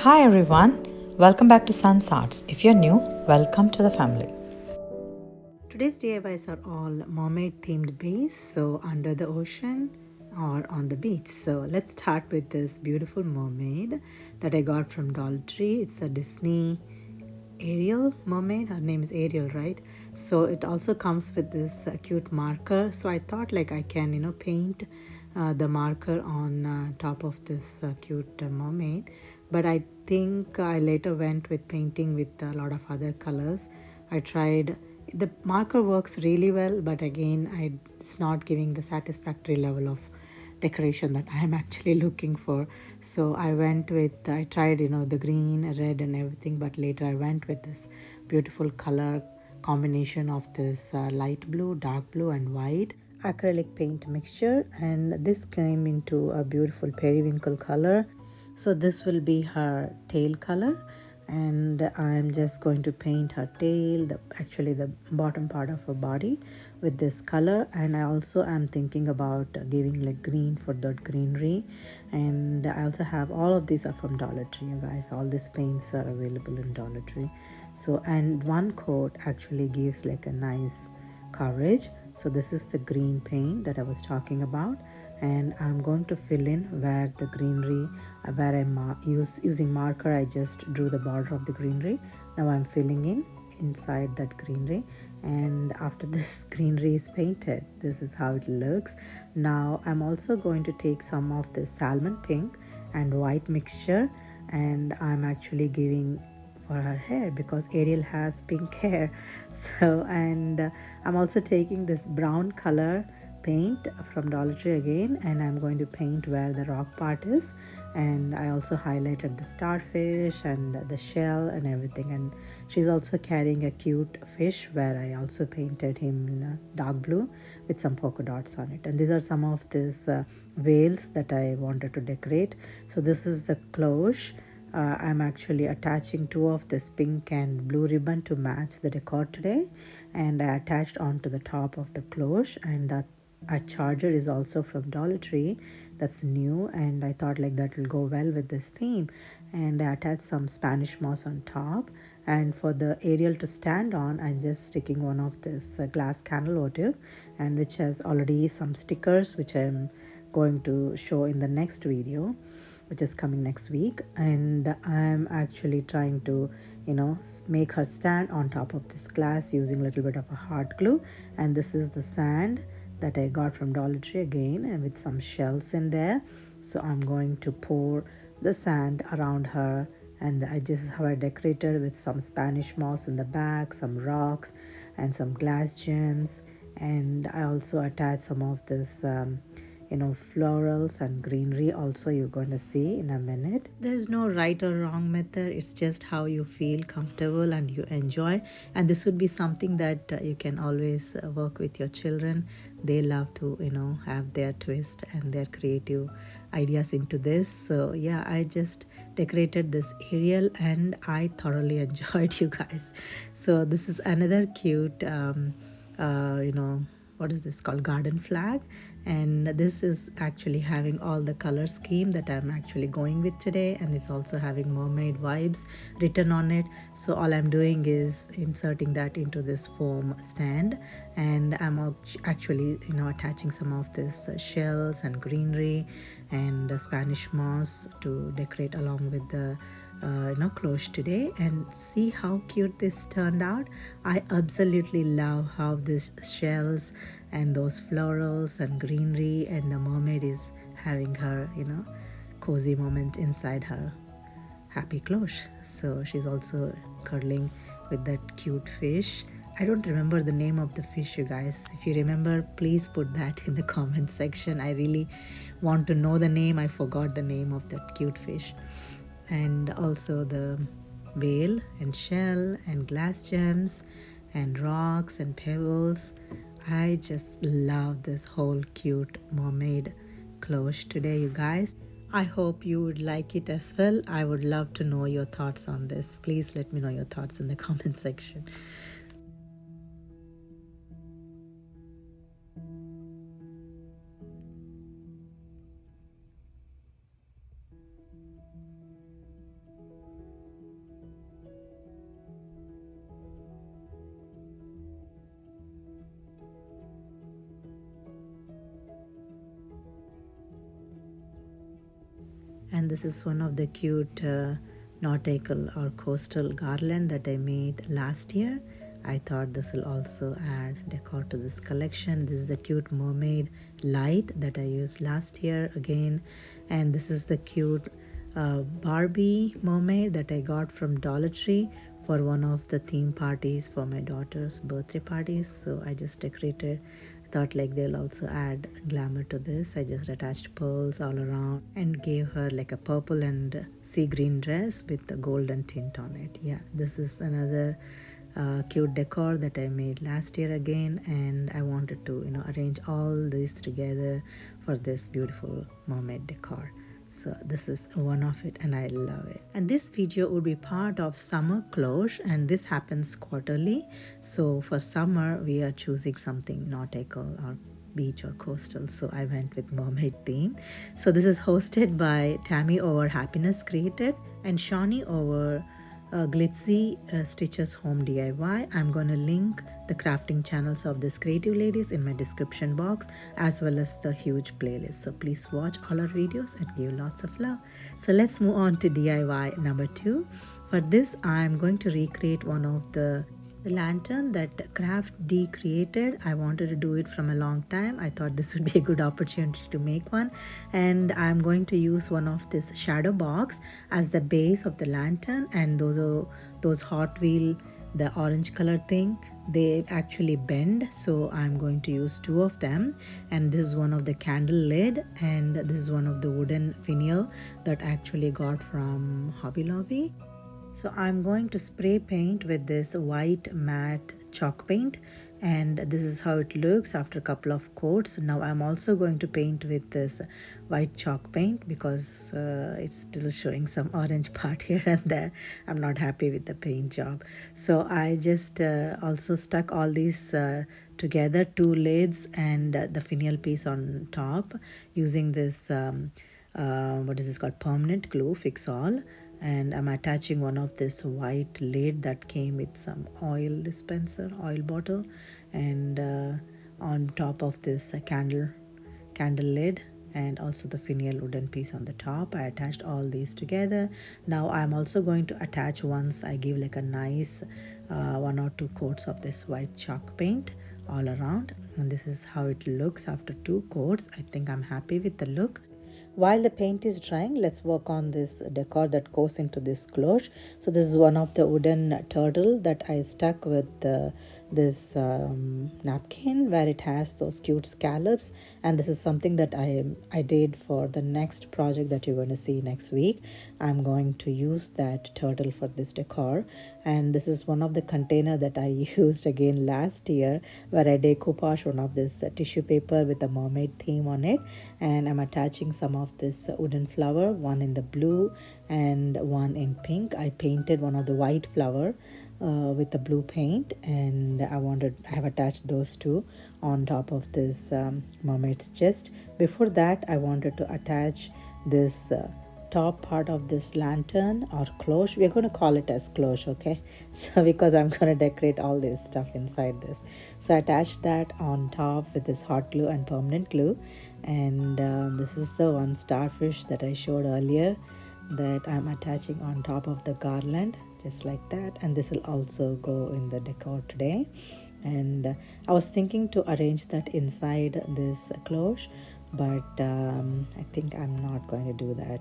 Hi everyone, welcome back to Sun's Arts. If you're new, welcome to the family. Today's DIYs are all mermaid themed base, so under the ocean or on the beach. So let's start with this beautiful mermaid that I got from Dollar Tree. It's a Disney Ariel mermaid. Her name is Ariel, right? So it also comes with this cute marker. So I thought like I can paint the marker on top of this cute mermaid. But I think I later went with painting with a lot of other colors. I tried, the marker works really well, but again it's not giving the satisfactory level of decoration that I'm actually looking for. So I tried the green, red and everything, but later I went with this beautiful color combination of this light blue, dark blue and white acrylic paint mixture, and this came into a beautiful periwinkle color. So this will be her tail color, and I'm just going to paint her tail, actually the bottom part of her body, with this color. And I also am thinking about giving like green for that greenery. And I also have all of these are from Dollar Tree, you guys. All these paints are available in Dollar Tree. So, and one coat actually gives like a nice coverage. So this is the green paint that I was talking about, and I'm going to fill in where the greenery, where I'm using marker. I just drew the border of the greenery. Now I'm filling in inside that greenery, and after this greenery is painted, this is how it looks. Now I'm also going to take some of the salmon pink and white mixture, and I'm actually giving for her hair because Ariel has pink hair. So, and I'm also taking this brown color paint from Dollar Tree again, and I'm going to paint where the rock part is. And I also highlighted the starfish and the shell and everything. And she's also carrying a cute fish where I also painted him in dark blue with some polka dots on it. And these are some of these veils that I wanted to decorate. So this is the cloche. I'm actually attaching two of this pink and blue ribbon to match the decor today, and I attached onto the top of the cloche. And that a charger is also from Dollar Tree, that's new, and I thought like that will go well with this theme. And I attached some Spanish moss on top, and for the Ariel to stand on, I'm just sticking one of this glass candle votive, and which has already some stickers which I'm going to show in the next video, which is coming next week. And I'm actually trying to make her stand on top of this glass using a little bit of a hot glue. And this is the sand that I got from Dollar Tree again, and with some shells in there. So I'm going to pour the sand around her, and I just have I decorated with some Spanish moss in the back, some rocks and some glass gems. And I also attached some of this florals and greenery also, you're going to see in a minute. There's no right or wrong method, it's just how you feel comfortable and you enjoy. And this would be something that you can always work with your children. They love to have their twist and their creative ideas into this. So yeah, I just decorated this Ariel and I thoroughly enjoyed, you guys. So this is another cute what is this called, garden flag. And this is actually having all the color scheme that I'm actually going with today, and it's also having mermaid vibes written on it. So all I'm doing is inserting that into this foam stand, and I'm actually attaching some of this shells and greenery and Spanish moss to decorate along with the cloche today. And see how cute this turned out. I absolutely love how this shells and those florals and greenery, and the mermaid is having her cozy moment inside her happy cloche. So she's also cuddling with that cute fish. I don't remember the name of the fish, you guys. If you remember, please put that in the comment section. I really want to know the name. I forgot the name of that cute fish. And also the whale and shell and glass gems and rocks and pebbles. I just love this whole cute mermaid cloche today, you guys. I hope you would like it as well. I would love to know your thoughts on this. Please let me know your thoughts in the comment section. And this is one of the cute nautical or coastal garland that I made last year. I thought this will also add decor to this collection. This is the cute mermaid light that I used last year again. And this is the cute Barbie mermaid that I got from Dollar Tree for one of the theme parties for my daughter's birthday parties. So I just decorated. I thought like they'll also add glamour to this. I just attached pearls all around and gave her like a purple and sea green dress with a golden tint on it. Yeah, this is another cute decor that I made last year again, and I wanted to arrange all these together for this beautiful mermaid decor. So this is one of it and I love it. And this video would be part of Summer Cloche, and this happens quarterly. So for summer we are choosing something nautical or beach or coastal, so I went with mermaid theme. So this is hosted by Tammy over Happiness Created and Shawnee over Glitzy Stitches Home DIY. I'm going to link the crafting channels of these creative ladies in my description box, as well as the huge playlist. So please watch all our videos and give lots of love. So let's move on to DIY number 2. For this, I'm going to recreate one of the lantern that Craft D created. I wanted to do it from a long time. I thought this would be a good opportunity to make one, and I'm going to use one of this shadow box as the base of the lantern. And those Hot Wheel, the orange color thing, they actually bend, so I'm going to use 2 of them. And this is one of the candle lid, and this is one of the wooden finial that I actually got from Hobby Lobby. So I'm going to spray paint with this white matte chalk paint, and this is how it looks after a couple of coats. Now I'm also going to paint with this white chalk paint because it's still showing some orange part here and there. I'm not happy with the paint job. So I just also stuck all these together, 2 lids and the finial piece on top, using this what is this called, permanent glue fix all. And I'm attaching one of this white lid that came with some oil dispenser, oil bottle, and on top of this candle lid, and also the finial wooden piece on the top. I attached all these together. Now I'm also going to attach, once I give like a nice 1 or 2 coats of this white chalk paint all around, and this is how it looks after 2 coats. I think I'm happy with the look. While the paint is drying, let's work on this decor that goes into this cloche. So this is one of the wooden turtle that I stuck with this napkin where it has those cute scallops, and this is something that I did for the next project that you're going to see next week. I'm going to use that turtle for this decor, and this is one of the container that I used again last year where I decoupage one of this tissue paper with a mermaid theme on it, and I'm attaching some of this wooden flower, one in the blue and one in pink. I painted one of the white flower with the blue paint, and I have attached those 2 on top of this mermaid's chest. Before that, I wanted to attach this top part of this lantern or cloche. We're going to call it as cloche, okay? So because I'm going to decorate all this stuff inside this, so I attached that on top with this hot glue and permanent glue. And this is the one starfish that I showed earlier that I'm attaching on top of the garland, just like that. And this will also go in the decor today. And I was thinking to arrange that inside this cloche, but I think I'm not going to do that.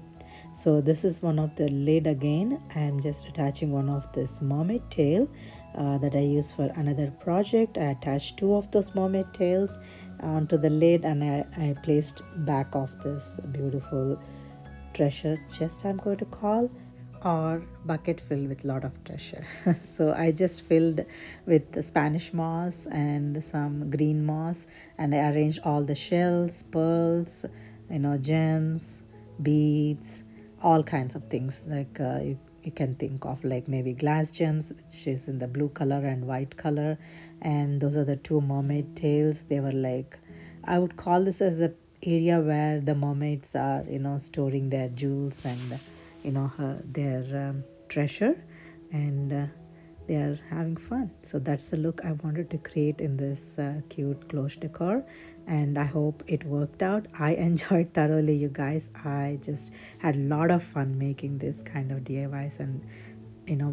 So this is one of the lid again. I'm just attaching one of this mermaid tail that I use for another project. I attached 2 of those mermaid tails onto the lid, and I placed back of this beautiful treasure chest, I'm going to call, or bucket filled with a lot of treasure. So I just filled with the Spanish moss and some green moss, and I arranged all the shells, pearls, gems, beads, all kinds of things like you can think of, like maybe glass gems, which is in the blue color and white color. And those are the 2 mermaid tails. They were like, I would call this as a area where the mermaids are storing their jewels and their treasure. And they are having fun. So that's the look I wanted to create in this cute cloche decor, and I hope it worked out. I enjoyed thoroughly, you guys. I just had a lot of fun making this kind of DIYs, and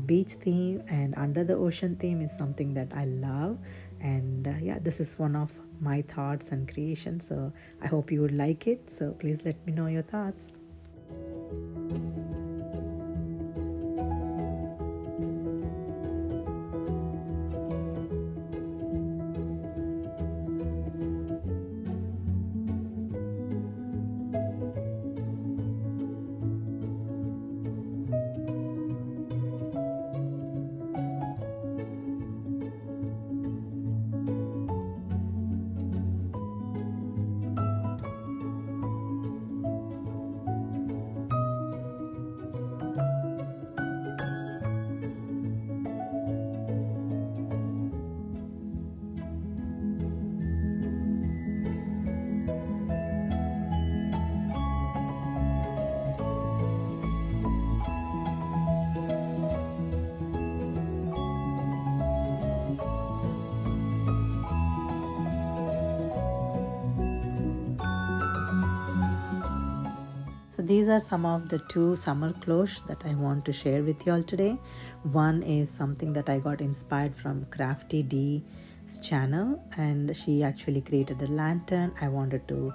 beach theme and under the ocean theme is something that I love. And yeah, this is one of my thoughts and creations, so I hope you would like it. So please let me know your thoughts. So these are some of the two summer cloche that I want to share with you all today. One is something that I got inspired from Crafty D's channel, and she actually created a lantern. I wanted to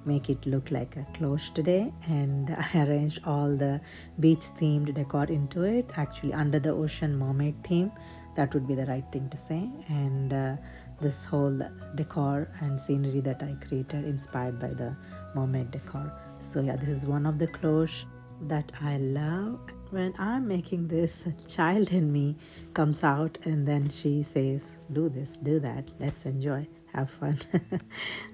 make it look like a cloche today, and I arranged all the beach themed decor into it. Actually, under the ocean mermaid theme, that would be the right thing to say. And this whole decor and scenery that I created inspired by the mermaid decor. So yeah, this is one of the cloche that I love. When I'm making this, a child in me comes out and then she says, do this, do that, let's enjoy, have fun.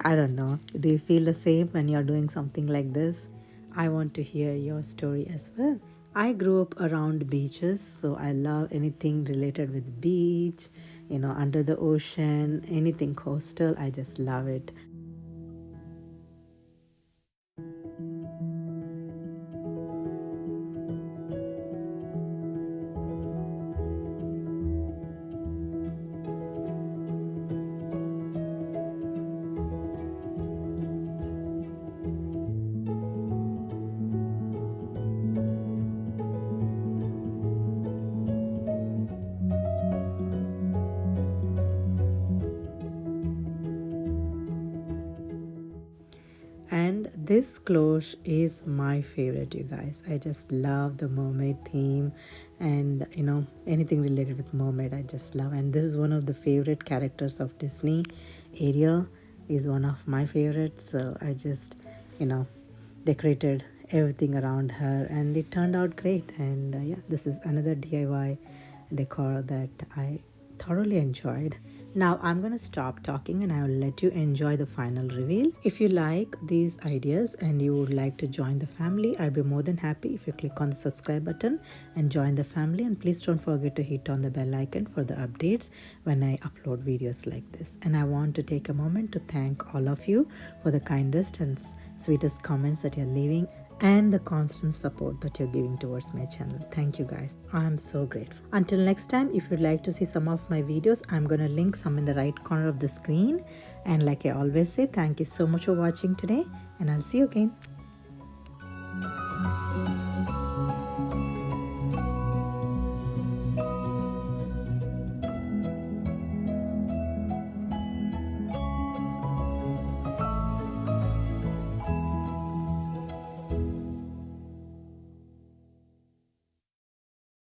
I don't know, do you feel the same when you're doing something like this? I want to hear your story as well. I grew up around beaches, so I love anything related with beach, under the ocean, anything coastal. I just love it. And this cloche is my favorite, you guys. I just love the mermaid theme, and anything related with mermaid I just love. And this is one of the favorite characters of Disney. Ariel is one of my favorites, so I just decorated everything around her, and it turned out great. And yeah, this is another DIY decor that I thoroughly enjoyed. Now I'm going to stop talking and I will let you enjoy the final reveal. If you like these ideas and you would like to join the family, I'd be more than happy if you click on the subscribe button and join the family. And please don't forget to hit on the bell icon for the updates when I upload videos like this. And I want to take a moment to thank all of you for the kindest and sweetest comments that you're leaving, and the constant support that you're giving towards my channel. Thank you guys. I am so grateful. Until next time, if you'd like to see some of my videos, I'm going to link some in the right corner of the screen. And like I always say, thank you so much for watching today, and I'll see you again.